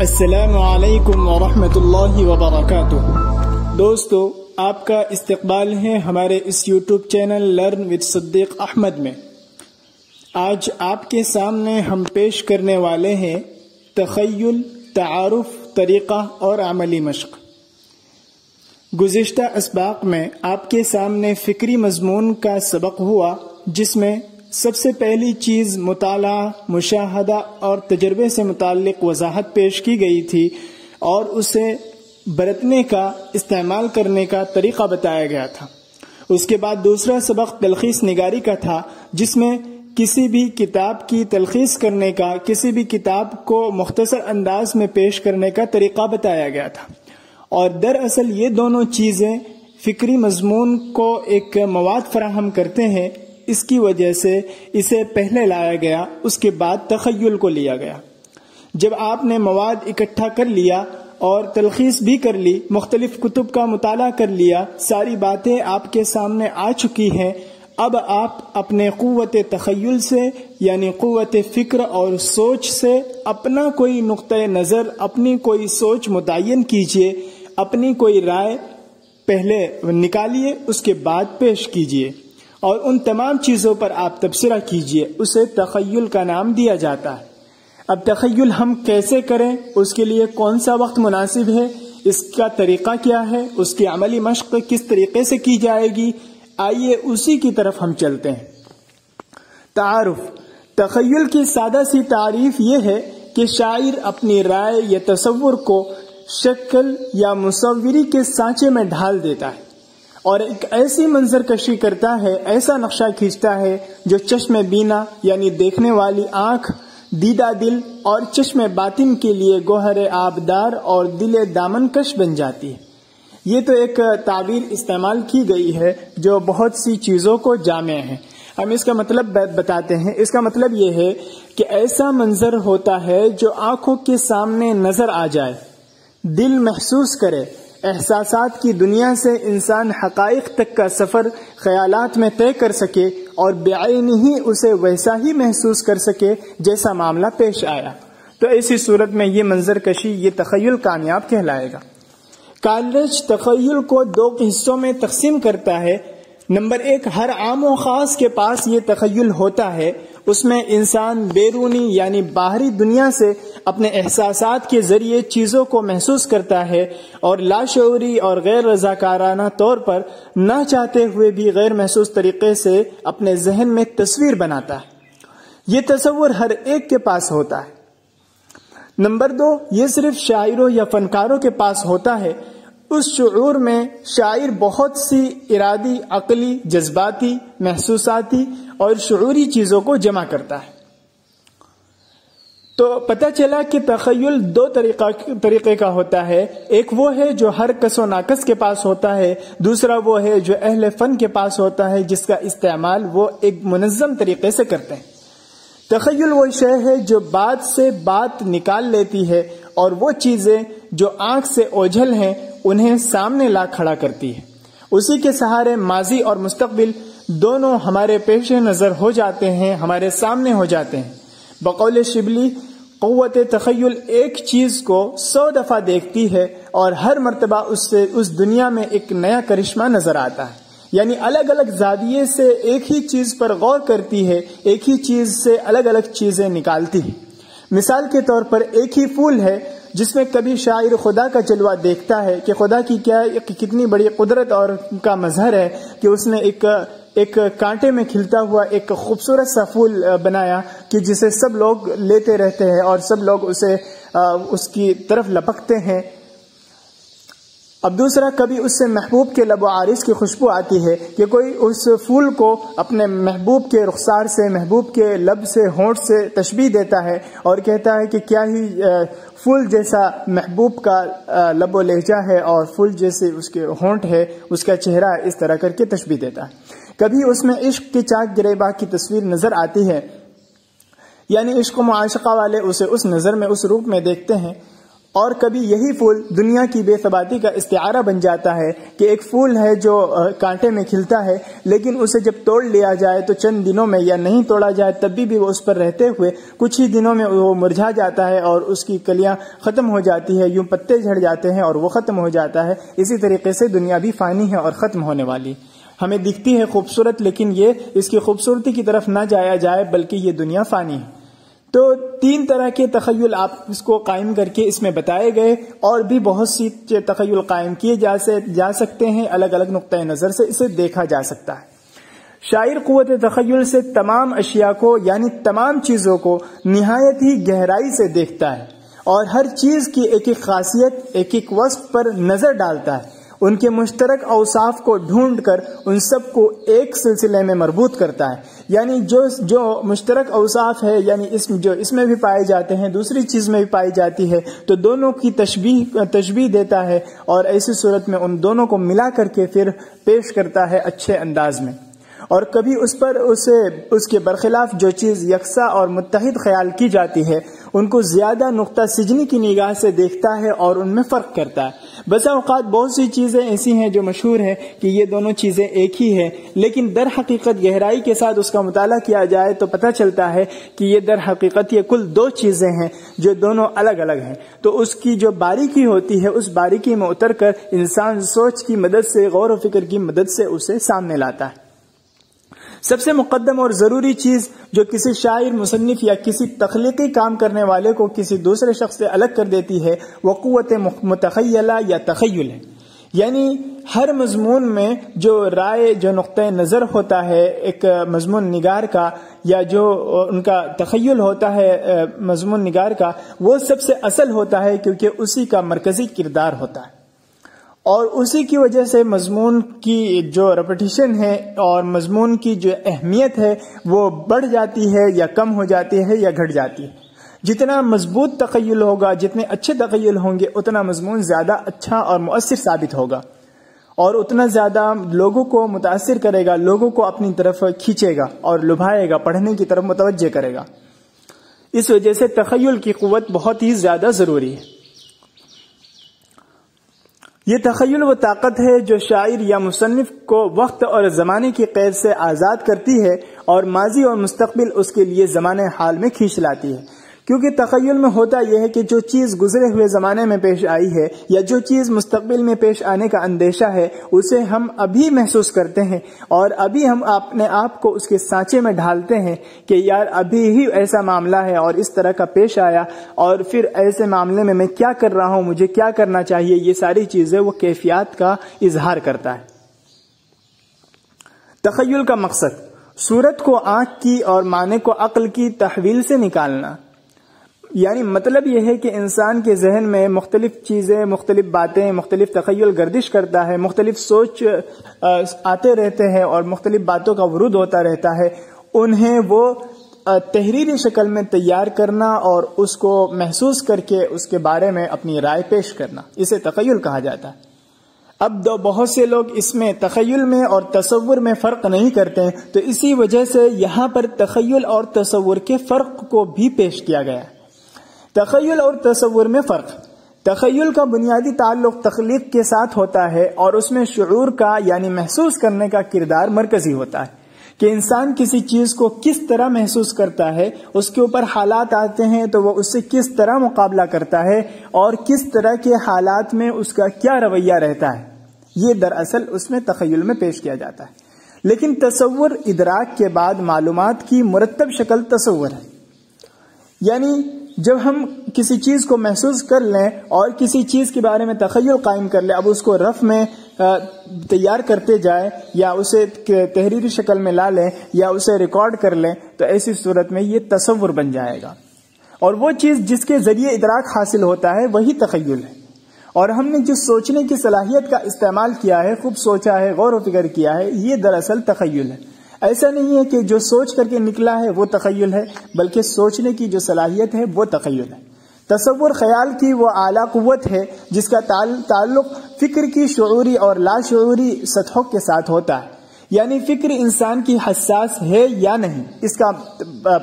السلام علیکم ورحمۃ اللہ وبرکاتہ۔ دوستو، آپ کا استقبال ہے ہمارے اس یوٹیوب چینل لرن وتھ صدیق احمد میں۔ آج آپ کے سامنے ہم پیش کرنے والے ہیں تخیل، تعارف، طریقہ اور عملی مشق۔ گزشتہ اسباق میں آپ کے سامنے فکری مضمون کا سبق ہوا، جس میں سب سے پہلی چیز مطالعہ، مشاہدہ اور تجربے سے متعلق وضاحت پیش کی گئی تھی اور اسے برتنے کا، استعمال کرنے کا طریقہ بتایا گیا تھا۔ اس کے بعد دوسرا سبق تلخیص نگاری کا تھا، جس میں کسی بھی کتاب کی تلخیص کرنے کا، کسی بھی کتاب کو مختصر انداز میں پیش کرنے کا طریقہ بتایا گیا تھا۔ اور دراصل یہ دونوں چیزیں فکری مضمون کو ایک مواد فراہم کرتے ہیں، اس کی وجہ سے اسے پہلے لایا گیا، اس کے بعد تخیل کو لیا گیا۔ جب آپ نے مواد اکٹھا کر لیا اور تلخیص بھی کر لی، مختلف کتب کا مطالعہ کر لیا، ساری باتیں آپ کے سامنے آ چکی ہیں، اب آپ اپنے قوت تخیل سے، یعنی قوت فکر اور سوچ سے اپنا کوئی نقطۂ نظر، اپنی کوئی سوچ متعین کیجئے، اپنی کوئی رائے پہلے نکالیے، اس کے بعد پیش کیجئے اور ان تمام چیزوں پر آپ تبصرہ کیجئے۔ اسے تخیل کا نام دیا جاتا ہے۔ اب تخیل ہم کیسے کریں، اس کے لیے کون سا وقت مناسب ہے، اس کا طریقہ کیا ہے، اس کی عملی مشق کس طریقے سے کی جائے گی، آئیے اسی کی طرف ہم چلتے ہیں۔ تعارف۔ تخیل کی سادہ سی تعریف یہ ہے کہ شاعر اپنی رائے یا تصور کو شکل یا مصوری کے سانچے میں ڈھال دیتا ہے اور ایک ایسی منظر کشی کرتا ہے، ایسا نقشہ کھینچتا ہے جو چشم بینا یعنی دیکھنے والی آنکھ، دیدہ دل اور چشم باطن کے لیے گوہر آبدار اور دل دامن کش بن جاتی ہے۔ یہ تو ایک تعبیر استعمال کی گئی ہے جو بہت سی چیزوں کو جامع ہے۔ ہم اس کا مطلب بتاتے ہیں۔ اس کا مطلب یہ ہے کہ ایسا منظر ہوتا ہے جو آنکھوں کے سامنے نظر آ جائے، دل محسوس کرے، احساسات کی دنیا سے انسان حقائق تک کا سفر خیالات میں طے کر سکے اور بعینہ ہی اسے ویسا ہی محسوس کر سکے جیسا معاملہ پیش آیا۔ تو ایسی صورت میں یہ منظر کشی، یہ تخیل کامیاب کہلائے گا۔ کالج تخیل کو دو حصوں میں تقسیم کرتا ہے۔ نمبر 1، ہر عام و خاص کے پاس یہ تخیل ہوتا ہے۔ اس میں انسان بیرونی یعنی باہری دنیا سے اپنے احساسات کے ذریعے چیزوں کو محسوس کرتا ہے اور لاشعوری اور غیر رضاکارانہ طور پر نہ چاہتے ہوئے بھی غیر محسوس طریقے سے اپنے ذہن میں تصویر بناتا ہے۔ یہ تصور ہر ایک کے پاس ہوتا ہے۔ نمبر 2، یہ صرف شاعروں یا فنکاروں کے پاس ہوتا ہے۔ اس شعور میں شاعر بہت سی ارادی، عقلی، جذباتی، محسوساتی اور شعوری چیزوں کو جمع کرتا ہے۔ تو پتہ چلا کہ تخیل دو طریقے کا ہوتا ہے۔ ایک وہ ہے جو ہر کس و ناکس کے پاس ہوتا ہے، دوسرا وہ ہے جو اہل فن کے پاس ہوتا ہے، جس کا استعمال وہ ایک منظم طریقے سے کرتے ہیں۔ تخیل وہ شے ہے جو بات سے بات نکال لیتی ہے اور وہ چیزیں جو آنکھ سے اوجھل ہیں انہیں سامنے لا کھڑا کرتی ہے۔ اسی کے سہارے ماضی اور مستقبل دونوں ہمارے پیش نظر ہو جاتے ہیں، ہمارے سامنے ہو جاتے ہیں۔ بقول شبلی، قوت تخیل ایک چیز کو 100 دفعہ دیکھتی ہے اور ہر مرتبہ اس دنیا میں ایک نیا کرشمہ نظر آتا ہے، یعنی الگ الگ زاویے سے ایک ہی چیز پر غور کرتی ہے، ایک ہی چیز سے الگ الگ چیزیں نکالتی ہے۔ مثال کے طور پر ایک ہی پھول ہے جس میں کبھی شاعر خدا کا جلوہ دیکھتا ہے کہ خدا کی کتنی بڑی قدرت اور کا مظہر ہے کہ اس نے ایک کانٹے میں کھلتا ہوا ایک خوبصورت سا پھول بنایا کہ جسے سب لوگ لیتے رہتے ہیں اور سب لوگ اس کی طرف لپکتے ہیں۔ اب دوسرا، کبھی اس سے محبوب کے لب و عارض کی خوشبو آتی ہے کہ کوئی اس پھول کو اپنے محبوب کے رخسار سے، محبوب کے لب سے، ہونٹ سے تشبیہ دیتا ہے اور کہتا ہے کہ کیا ہی پھول جیسا محبوب کا لب و لہجہ ہے اور پھول جیسے اس کے ہونٹ ہے، اس کا چہرہ اس طرح کر کے تشبیہ دیتا ہے۔ کبھی اس میں عشق کی چاک گریباں کی تصویر نظر آتی ہے، یعنی عشق و معاشقہ والے اسے اس نظر میں، اس روپ میں دیکھتے ہیں اور کبھی یہی پھول دنیا کی بے ثباتی کا استعارہ بن جاتا ہے کہ ایک پھول ہے جو کانٹے میں کھلتا ہے، لیکن اسے جب توڑ لیا جائے تو چند دنوں میں، یا نہیں توڑا جائے تب بھی وہ اس پر رہتے ہوئے کچھ ہی دنوں میں وہ مرجھا جاتا ہے اور اس کی کلیاں ختم ہو جاتی ہے، یوں پتے جھڑ جاتے ہیں اور وہ ختم ہو جاتا ہے۔ اسی طریقے سے دنیا بھی فانی ہے اور ختم ہونے والی، ہمیں دکھتی ہے خوبصورت، لیکن یہ اس کی خوبصورتی کی طرف نہ جایا جائے، بلکہ یہ دنیا فانی ہے۔ تو 3 طرح کے تخیل آپ اس کو قائم کر کے اس میں بتائے گئے، اور بھی بہت سی تخیل قائم کیے جا سکتے ہیں، الگ الگ نقطۂ نظر سے اسے دیکھا جا سکتا ہے۔ شاعر قوت تخیل سے تمام اشیاء کو، یعنی تمام چیزوں کو نہایت ہی گہرائی سے دیکھتا ہے، اور ہر چیز کی ایک ایک خاصیت، ایک ایک وصف پر نظر ڈالتا ہے، ان کے مشترک اوصاف کو ڈھونڈ کر ان سب کو ایک سلسلے میں مربوط کرتا ہے۔ یعنی جو مشترک اوصاف ہے، یعنی جو اس میں بھی پائے جاتے ہیں، دوسری چیز میں بھی پائی جاتی ہے، تو دونوں کی تشبیہ دیتا ہے، اور ایسی صورت میں ان دونوں کو ملا کر کے پھر پیش کرتا ہے اچھے انداز میں۔ اور کبھی اس کے برخلاف جو چیز یکساں اور متحد خیال کی جاتی ہے، ان کو زیادہ نقطہ سجنی کی نگاہ سے دیکھتا ہے اور ان میں فرق کرتا ہے۔ بسا اوقات بہت سی چیزیں ایسی ہیں جو مشہور ہیں کہ یہ دونوں چیزیں ایک ہی ہیں، لیکن در حقیقت گہرائی کے ساتھ اس کا مطالعہ کیا جائے تو پتہ چلتا ہے کہ یہ در حقیقت یہ کل 2 چیزیں ہیں جو دونوں الگ الگ ہیں۔ تو اس کی جو باریکی ہوتی ہے، اس باریکی میں اتر کر انسان سوچ کی مدد سے، غور و فکر کی مدد سے اسے سامنے لاتا ہے۔ سب سے مقدم اور ضروری چیز جو کسی شاعر، مصنف یا کسی تخلیقی کام کرنے والے کو کسی دوسرے شخص سے الگ کر دیتی ہے، وہ قوت متخیلہ یا تخیل ہے۔ یعنی ہر مضمون میں جو رائے، جو نقطۂ نظر ہوتا ہے ایک مضمون نگار کا، یا جو ان کا تخیل ہوتا ہے مضمون نگار کا، وہ سب سے اصل ہوتا ہے، کیونکہ اسی کا مرکزی کردار ہوتا ہے، اور اسی کی وجہ سے مضمون کی جو ریپیٹیشن ہے اور مضمون کی جو اہمیت ہے وہ بڑھ جاتی ہے یا کم ہو جاتی ہے یا گھٹ جاتی ہے۔ جتنا مضبوط تخیل ہوگا، جتنے اچھے تخیل ہوں گے، اتنا مضمون زیادہ اچھا اور مؤثر ثابت ہوگا، اور اتنا زیادہ لوگوں کو متاثر کرے گا، لوگوں کو اپنی طرف کھینچے گا اور لبھائے گا، پڑھنے کی طرف متوجہ کرے گا۔ اس وجہ سے تخیل کی قوت بہت ہی زیادہ ضروری ہے۔ یہ تخیل وہ طاقت ہے جو شاعر یا مصنف کو وقت اور زمانے کی قید سے آزاد کرتی ہے، اور ماضی اور مستقبل اس کے لیے زمانے حال میں کھینچ لاتی ہے۔ کیونکہ تخیل میں ہوتا یہ ہے کہ جو چیز گزرے ہوئے زمانے میں پیش آئی ہے، یا جو چیز مستقبل میں پیش آنے کا اندیشہ ہے، اسے ہم ابھی محسوس کرتے ہیں، اور ابھی ہم اپنے آپ کو اس کے سانچے میں ڈھالتے ہیں کہ یار ابھی ہی ایسا معاملہ ہے اور اس طرح کا پیش آیا، اور پھر ایسے معاملے میں کیا کر رہا ہوں، مجھے کیا کرنا چاہیے۔ یہ ساری چیزیں وہ کیفیات کا اظہار کرتا ہے۔ تخیل کا مقصد صورت کو آنکھ کی اور معنی کو عقل کی تحویل سے نکالنا، یعنی مطلب یہ ہے کہ انسان کے ذہن میں مختلف چیزیں، مختلف باتیں، مختلف تخیل گردش کرتا ہے، مختلف سوچ آتے رہتے ہیں اور مختلف باتوں کا ورود ہوتا رہتا ہے، انہیں وہ تحریری شکل میں تیار کرنا اور اس کو محسوس کر کے اس کے بارے میں اپنی رائے پیش کرنا، اسے تخیل کہا جاتا ہے۔ اب بہت سے لوگ اس میں تخیل میں اور تصور میں فرق نہیں کرتے ہیں، تو اسی وجہ سے یہاں پر تخیل اور تصور کے فرق کو بھی پیش کیا گیا ہے۔ تخیل اور تصور میں فرق۔ تخیل کا بنیادی تعلق تخلیق کے ساتھ ہوتا ہے، اور اس میں شعور کا یعنی محسوس کرنے کا کردار مرکزی ہوتا ہے، کہ انسان کسی چیز کو کس طرح محسوس کرتا ہے، اس کے اوپر حالات آتے ہیں تو وہ اس سے کس طرح مقابلہ کرتا ہے، اور کس طرح کے حالات میں اس کا کیا رویہ رہتا ہے، یہ دراصل اس میں تخیل میں پیش کیا جاتا ہے۔ لیکن تصور ادراک کے بعد معلومات کی مرتب شکل تصور ہے، یعنی جب ہم کسی چیز کو محسوس کر لیں اور کسی چیز کے بارے میں تخیل قائم کر لیں، اب اس کو رف میں تیار کرتے جائیں یا اسے تحریری شکل میں لا لیں یا اسے ریکارڈ کر لیں، تو ایسی صورت میں یہ تصور بن جائے گا، اور وہ چیز جس کے ذریعے ادراک حاصل ہوتا ہے وہی تخیل ہے۔ اور ہم نے جو سوچنے کی صلاحیت کا استعمال کیا ہے، خوب سوچا ہے، غور و فکر کیا ہے، یہ دراصل تخیل ہے۔ ایسا نہیں ہے کہ جو سوچ کر کے نکلا ہے وہ تخیل ہے، بلکہ سوچنے کی جو صلاحیت ہے وہ تخیل ہے۔ تصور خیال کی وہ اعلیٰ قوت ہے جس کا تعلق فکر کی شعوری اور لاشعوری سطحوں کے ساتھ ہوتا ہے، یعنی فکر انسان کی حساس ہے یا نہیں، اس کا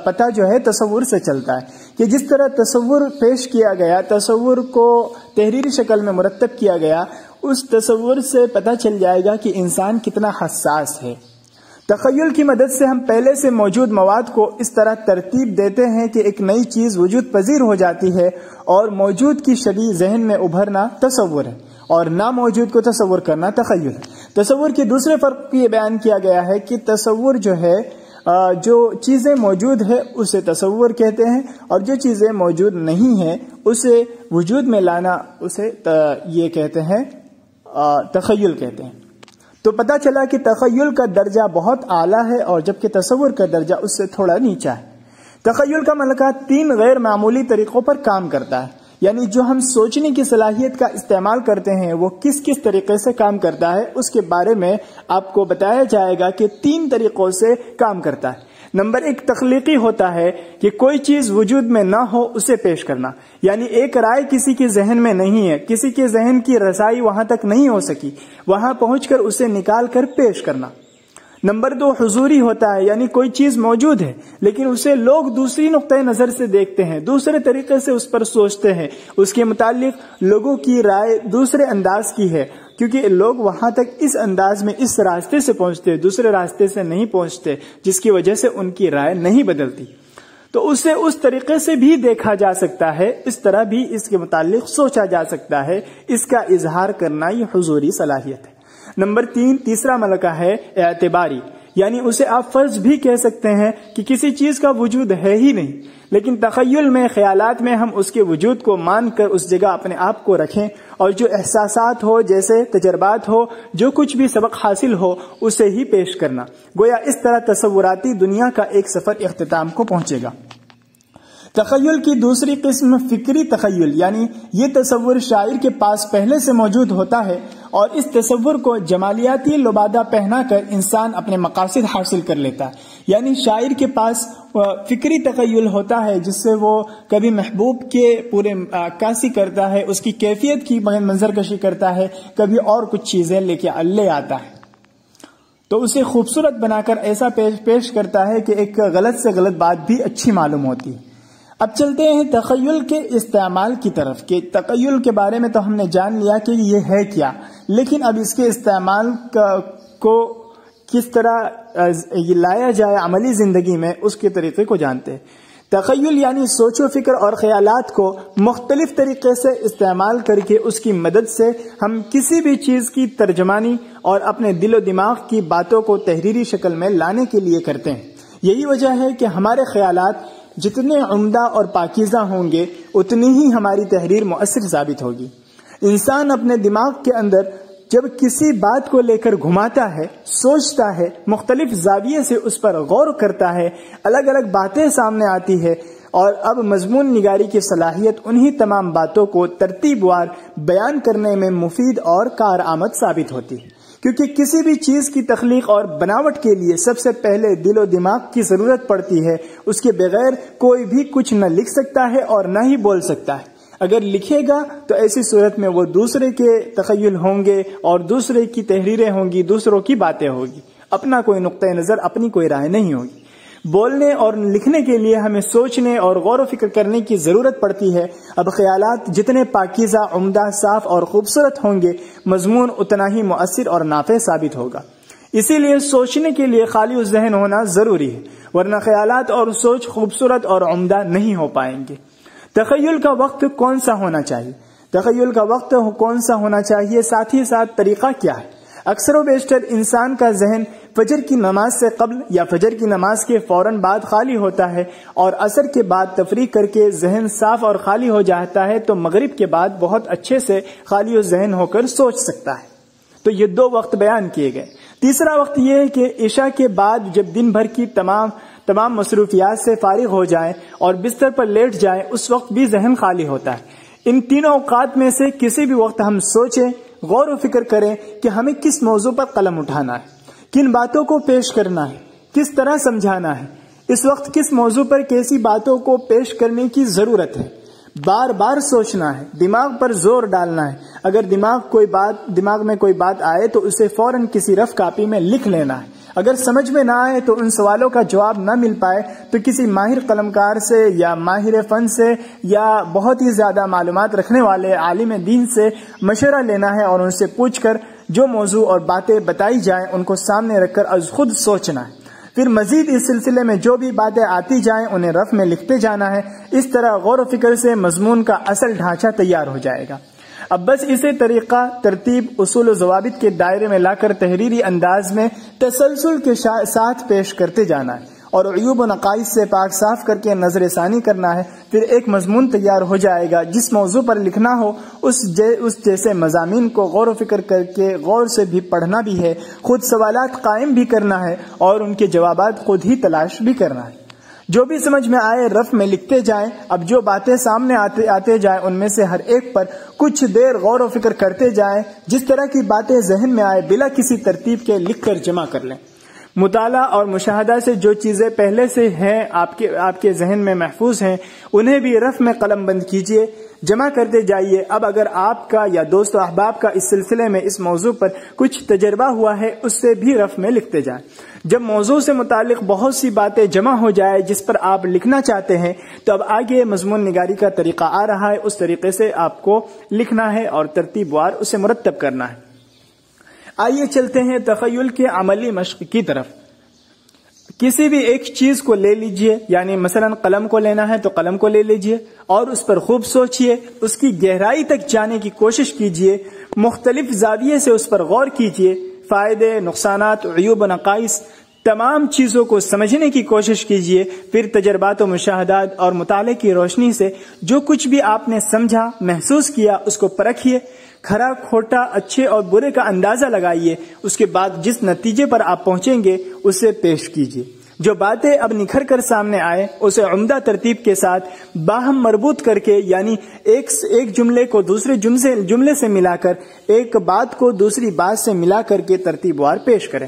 پتہ جو ہے تصور سے چلتا ہے کہ جس طرح تصور پیش کیا گیا، تصور کو تحریری شکل میں مرتب کیا گیا، اس تصور سے پتہ چل جائے گا کہ انسان کتنا حساس ہے۔ تخیل کی مدد سے ہم پہلے سے موجود مواد کو اس طرح ترتیب دیتے ہیں کہ ایک نئی چیز وجود پذیر ہو جاتی ہے، اور موجود کی شبیہ ذہن میں ابھرنا تصور ہے، اور ناموجود کو تصور کرنا تخیل ہے۔ تصور کے دوسرے فرق یہ بیان کیا گیا ہے کہ تصور جو ہے، جو چیزیں موجود ہے اسے تصور کہتے ہیں، اور جو چیزیں موجود نہیں ہیں اسے وجود میں لانا، اسے یہ کہتے ہیں تخیل کہتے ہیں۔ تو پتہ چلا کہ تخیل کا درجہ بہت اعلیٰ ہے، اور جبکہ تصور کا درجہ اس سے تھوڑا نیچا ہے۔ تخیل کا ملکہ 3 غیر معمولی طریقوں پر کام کرتا ہے، یعنی جو ہم سوچنے کی صلاحیت کا استعمال کرتے ہیں وہ کس کس طریقے سے کام کرتا ہے، اس کے بارے میں آپ کو بتایا جائے گا کہ 3 طریقوں سے کام کرتا ہے۔ نمبر 1 تخلیقی ہوتا ہے کہ کوئی چیز وجود میں نہ ہو اسے پیش کرنا، یعنی ایک رائے کسی کے ذہن میں نہیں ہے، کسی کے ذہن کی رسائی وہاں تک نہیں ہو سکی، وہاں پہنچ کر اسے نکال کر پیش کرنا۔ نمبر 2 حضوری ہوتا ہے، یعنی کوئی چیز موجود ہے لیکن اسے لوگ دوسری نقطۂ نظر سے دیکھتے ہیں، دوسرے طریقے سے اس پر سوچتے ہیں، اس کے متعلق لوگوں کی رائے دوسرے انداز کی ہے، کیونکہ لوگ وہاں تک اس انداز میں اس راستے سے پہنچتے، دوسرے راستے سے نہیں پہنچتے، جس کی وجہ سے ان کی رائے نہیں بدلتی۔ تو اسے اس طریقے سے بھی دیکھا جا سکتا ہے، اس طرح بھی اس کے متعلق سوچا جا سکتا ہے، اس کا اظہار کرنا یہ حضوری صلاحیت ہے۔ نمبر 3 تیسرا ملکہ ہے اعتباری، یعنی اسے آپ فرض بھی کہہ سکتے ہیں کہ کسی چیز کا وجود ہے ہی نہیں، لیکن تخیل میں، خیالات میں ہم اس کے وجود کو مان کر اس جگہ اپنے آپ کو رکھیں، اور جو احساسات ہو، جیسے تجربات ہو، جو کچھ بھی سبق حاصل ہو، اسے ہی پیش کرنا۔ گویا اس طرح تصوراتی دنیا کا ایک سفر اختتام کو پہنچے گا۔ تخیل کی دوسری قسم فکری تخیل، یعنی یہ تصور شاعر کے پاس پہلے سے موجود ہوتا ہے، اور اس تصور کو جمالیاتی لبادہ پہنا کر انسان اپنے مقاصد حاصل کر لیتا ہے۔ یعنی شاعر کے پاس فکری تخیل ہوتا ہے جس سے وہ کبھی محبوب کے پورے عکاسی کرتا ہے، اس کی کیفیت کی منظر کشی کرتا ہے، کبھی اور کچھ چیزیں لے آتا ہے، تو اسے خوبصورت بنا کر ایسا پیش کرتا ہے کہ ایک غلط سے غلط بات بھی اچھی معلوم ہوتی ہے۔ اب چلتے ہیں تخیل کے استعمال کی طرف، کہ تخیل کے بارے میں تو ہم نے جان لیا کہ یہ ہے کیا، لیکن اب اس کے استعمال کو کس طرح لایا جائے عملی زندگی میں، اس کے طریقے کو جانتے ہیں۔ تخیل یعنی سوچ و فکر اور خیالات کو مختلف طریقے سے استعمال کر کے اس کی مدد سے ہم کسی بھی چیز کی ترجمانی اور اپنے دل و دماغ کی باتوں کو تحریری شکل میں لانے کے لیے کرتے ہیں۔ یہی وجہ ہے کہ ہمارے خیالات جتنے عمدہ اور پاکیزہ ہوں گے اتنی ہی ہماری تحریر مؤثر ثابت ہوگی۔ انسان اپنے دماغ کے اندر جب کسی بات کو لے کر گھماتا ہے، سوچتا ہے، مختلف زاویے سے اس پر غور کرتا ہے، الگ الگ باتیں سامنے آتی ہے، اور اب مضمون نگاری کی صلاحیت انہی تمام باتوں کو ترتیب وار بیان کرنے میں مفید اور کارآمد ثابت ہوتی ہے، کیونکہ کسی بھی چیز کی تخلیق اور بناوٹ کے لیے سب سے پہلے دل و دماغ کی ضرورت پڑتی ہے۔ اس کے بغیر کوئی بھی کچھ نہ لکھ سکتا ہے اور نہ ہی بول سکتا ہے۔ اگر لکھے گا تو ایسی صورت میں وہ دوسرے کے تخیل ہوں گے اور دوسرے کی تحریریں ہوں گی، دوسروں کی باتیں ہوگی، اپنا کوئی نقطۂ نظر، اپنی کوئی رائے نہیں ہوگی۔ بولنے اور لکھنے کے لیے ہمیں سوچنے اور غور و فکر کرنے کی ضرورت پڑتی ہے۔ اب خیالات جتنے پاکیزہ، عمدہ، صاف اور خوبصورت ہوں گے، مضمون اتنا ہی مؤثر اور نافع ثابت ہوگا۔ اسی لیے سوچنے کے لیے خالی ذہن ہونا ضروری ہے، ورنہ خیالات اور سوچ خوبصورت اور عمدہ نہیں ہو پائیں گے۔ تخیل کا وقت کون سا ہونا چاہیے؟ تخیل کا وقت کون سا ہونا چاہیے، ساتھ ہی ساتھ طریقہ کیا ہے؟ اکثر و بیشتر انسان کا ذہن فجر کی نماز سے قبل یا فجر کی نماز کے فوراً بعد خالی ہوتا ہے، اور عصر کے بعد تفریح کر کے ذہن صاف اور خالی ہو جاتا ہے تو مغرب کے بعد بہت اچھے سے خالی ذہن ہو کر سوچ سکتا ہے۔ تو یہ 2 وقت بیان کیے گئے۔ تیسرا وقت یہ ہے کہ عشاء کے بعد جب دن بھر کی تمام مصروفیات سے فارغ ہو جائیں اور بستر پر لیٹ جائیں، اس وقت بھی ذہن خالی ہوتا ہے۔ ان تینوں اوقات میں سے کسی بھی وقت ہم سوچیں، غور و فکر کریں کہ ہمیں کس موضوع پر قلم اٹھانا ہے، کن باتوں کو پیش کرنا ہے، کس طرح سمجھانا ہے، اس وقت کس موضوع پر کیسی باتوں کو پیش کرنے کی ضرورت ہے۔ بار بار سوچنا ہے، دماغ پر زور ڈالنا ہے۔ اگر دماغ میں کوئی بات آئے تو اسے فوراً کسی رف کاپی میں لکھ لینا ہے۔ اگر سمجھ میں نہ آئے تو ان سوالوں کا جواب نہ مل پائے تو کسی ماہر قلمکار سے یا ماہر فن سے یا بہت ہی زیادہ معلومات رکھنے والے عالم دین سے مشورہ لینا ہے اور ان سے پوچھ کر جو موضوع اور باتیں بتائی جائیں ان کو سامنے رکھ کر از خود سوچنا ہے. پھر مزید اس سلسلے میں جو بھی باتیں آتی جائیں انہیں رف میں لکھتے جانا ہے. اس طرح غور و فکر سے مضمون کا اصل ڈھانچہ تیار ہو جائے گا. اب بس اسے طریقہ، ترتیب، اصول و ضوابط کے دائرے میں لا کر تحریری انداز میں تسلسل کے ساتھ پیش کرتے جانا ہے اور عیوب و نقائص سے پاک صاف کر کے نظر ثانی کرنا ہے. پھر ایک مضمون تیار ہو جائے گا. جس موضوع پر لکھنا ہو اس جیسے مضامین کو غور و فکر کر کے غور سے بھی پڑھنا بھی ہے، خود سوالات قائم بھی کرنا ہے اور ان کے جوابات خود ہی تلاش بھی کرنا ہے. جو بھی سمجھ میں آئے رف میں لکھتے جائیں. اب جو باتیں سامنے آتے جائیں ان میں سے ہر ایک پر کچھ دیر غور و فکر کرتے جائیں. جس طرح کی باتیں ذہن میں آئے بلا کسی ترتیب کے لکھ کر جمع کر لیں. مطالعہ اور مشاہدہ سے جو چیزیں پہلے سے ہیں آپ کے ذہن میں محفوظ ہیں انہیں بھی رف میں قلم بند کیجئے، جمع کرتے جائیے. اب اگر آپ کا یا دوست و احباب کا اس سلسلے میں اس موضوع پر کچھ تجربہ ہوا ہے اس سے بھی رف میں لکھتے جائیں. جب موضوع سے متعلق بہت سی باتیں جمع ہو جائے جس پر آپ لکھنا چاہتے ہیں تو اب آگے مضمون نگاری کا طریقہ آ رہا ہے. اس طریقے سے آپ کو لکھنا ہے اور ترتیب وار اسے مرتب کرنا ہے. آئیے چلتے ہیں تخیل کے عملی مشق کی طرف. کسی بھی ایک چیز کو لے لیجئے، یعنی مثلا قلم کو لینا ہے تو قلم کو لے لیجئے اور اس پر خوب سوچئے، اس کی گہرائی تک جانے کی کوشش کیجئے، مختلف زاویے سے اس پر غور کیجئے، فائدے، نقصانات، عیوب و نقائص تمام چیزوں کو سمجھنے کی کوشش کیجئے. پھر تجربات و مشاہدات اور مطالعے کی روشنی سے جو کچھ بھی آپ نے سمجھا، محسوس کیا اس کو پرکھیے، کھرا کھوٹا، اچھے اور برے کا اندازہ لگائیے. اس کے بعد جس نتیجے پر آپ پہنچیں گے اسے پیش کیجیے. جو باتیں اب نکھر کر سامنے آئے اسے عمدہ ترتیب کے ساتھ باہم مربوط کر کے، یعنی ایک جملے کو دوسرے جملے سے ملا کر، ایک بات کو دوسری بات سے ملا کر کے ترتیب وار پیش کریں.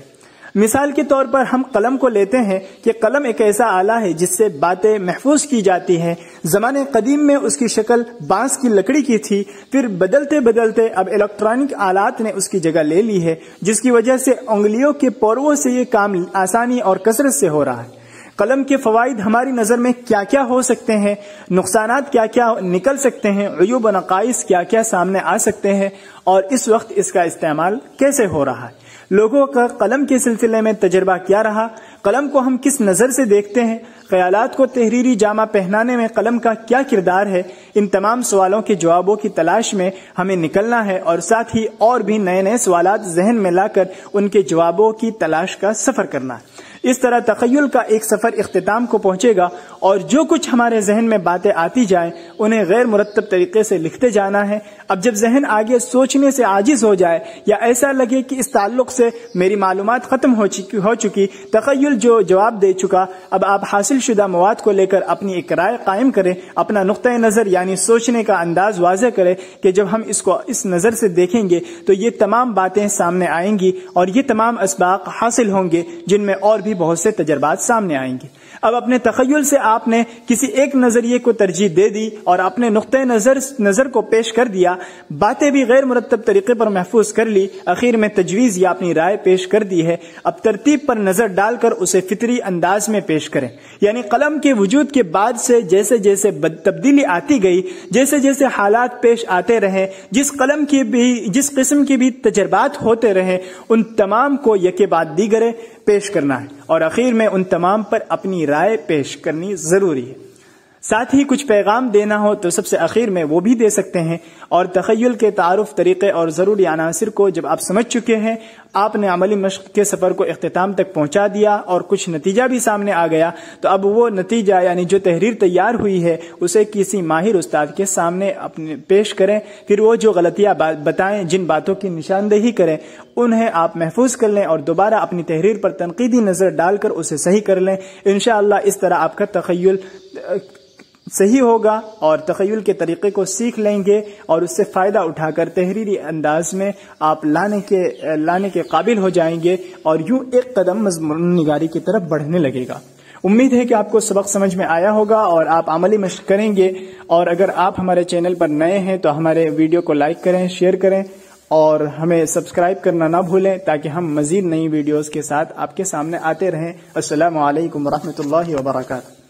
مثال کے طور پر ہم قلم کو لیتے ہیں کہ قلم ایک ایسا آلہ ہے جس سے باتیں محفوظ کی جاتی ہیں. زمانے قدیم میں اس کی شکل بانس کی لکڑی کی تھی، پھر بدلتے بدلتے اب الیکٹرانک آلات نے اس کی جگہ لے لی ہے جس کی وجہ سے انگلیوں کے پوروں سے یہ کام آسانی اور کثرت سے ہو رہا ہے. قلم کے فوائد ہماری نظر میں کیا کیا ہو سکتے ہیں، نقصانات کیا کیا نکل سکتے ہیں، عیوب و نقائص کیا کیا سامنے آ سکتے ہیں اور اس وقت اس کا استعمال کیسے ہو رہا ہے. لوگوں کا قلم کے سلسلے میں تجربہ کیا رہا، قلم کو ہم کس نظر سے دیکھتے ہیں، خیالات کو تحریری جامہ پہنانے میں قلم کا کیا کردار ہے. ان تمام سوالوں کے جوابوں کی تلاش میں ہمیں نکلنا ہے اور ساتھ ہی اور بھی نئے نئے سوالات ذہن میں لا کر ان کے جوابوں کی تلاش کا سفر کرنا ہے. اس طرح تخیل کا ایک سفر اختتام کو پہنچے گا اور جو کچھ ہمارے ذہن میں باتیں آتی جائیں انہیں غیر مرتب طریقے سے لکھتے جانا ہے. اب جب ذہن آگے سوچنے سے عاجز ہو جائے یا ایسا لگے کہ اس تعلق سے میری معلومات ختم ہو چکی، تخیل جو جواب دے چکا، اب آپ حاصل شدہ مواد کو لے کر اپنی ایک رائے قائم کریں، اپنا نقطۂ نظر یعنی سوچنے کا انداز واضح کریں کہ جب ہم اس کو اس نظر سے دیکھیں گے تو یہ تمام باتیں سامنے آئیں گی اور یہ تمام اسباق حاصل ہوں گے جن میں اور بھی بہت سے تجربات سامنے آئیں گے. اب اپنے تخیل سے آپ نے کسی ایک نظریے کو ترجیح دے دی اور اپنے نقطۂ نظر کو پیش کر دیا، باتیں بھی غیر مرتب طریقے پر محفوظ کر لی، اخیر میں تجویز یا اپنی رائے پیش کر دی ہے. اب ترتیب پر نظر ڈال کر اسے فطری انداز میں پیش کریں، یعنی قلم کے وجود کے بعد سے جیسے جیسے تبدیلی آتی گئی، جیسے جیسے حالات پیش آتے رہے، جس قسم کی بھی تجربات ہوتے رہے، ان تمام کو یکے بعد دیگرے پیش کرنا ہے اور اخیر میں ان تمام پر اپنی رائے پیش کرنی ضروری ہے. ساتھ ہی کچھ پیغام دینا ہو تو سب سے اخیر میں وہ بھی دے سکتے ہیں. اور تخیل کے تعارف، طریقے اور ضروری عناصر کو جب آپ سمجھ چکے ہیں، آپ نے عملی مشق کے سفر کو اختتام تک پہنچا دیا اور کچھ نتیجہ بھی سامنے آ گیا، تو اب وہ نتیجہ یعنی جو تحریر تیار ہوئی ہے اسے کسی ماہر استاد کے سامنے اپنے پیش کریں. پھر وہ جو غلطیاں بتائیں، جن باتوں کی نشاندہی کریں، انہیں آپ محفوظ کر لیں اور دوبارہ اپنی تحریر پر تنقیدی نظر ڈال کر اسے صحیح کر لیں. انشاءاللہ اس طرح آپ کا تخیل صحیح ہوگا اور تخیل کے طریقے کو سیکھ لیں گے اور اس سے فائدہ اٹھا کر تحریری انداز میں آپ لانے کے قابل ہو جائیں گے اور یوں ایک قدم مضمون نگاری کی طرف بڑھنے لگے گا. امید ہے کہ آپ کو سبق سمجھ میں آیا ہوگا اور آپ عملی مشق کریں گے. اور اگر آپ ہمارے چینل پر نئے ہیں تو ہمارے ویڈیو کو لائک کریں، شیئر کریں اور ہمیں سبسکرائب کرنا نہ بھولیں تاکہ ہم مزید نئی ویڈیوز کے ساتھ آپ کے سامنے آتے رہیں۔ السلام علیکم ورحمۃ اللہ وبرکاتہ۔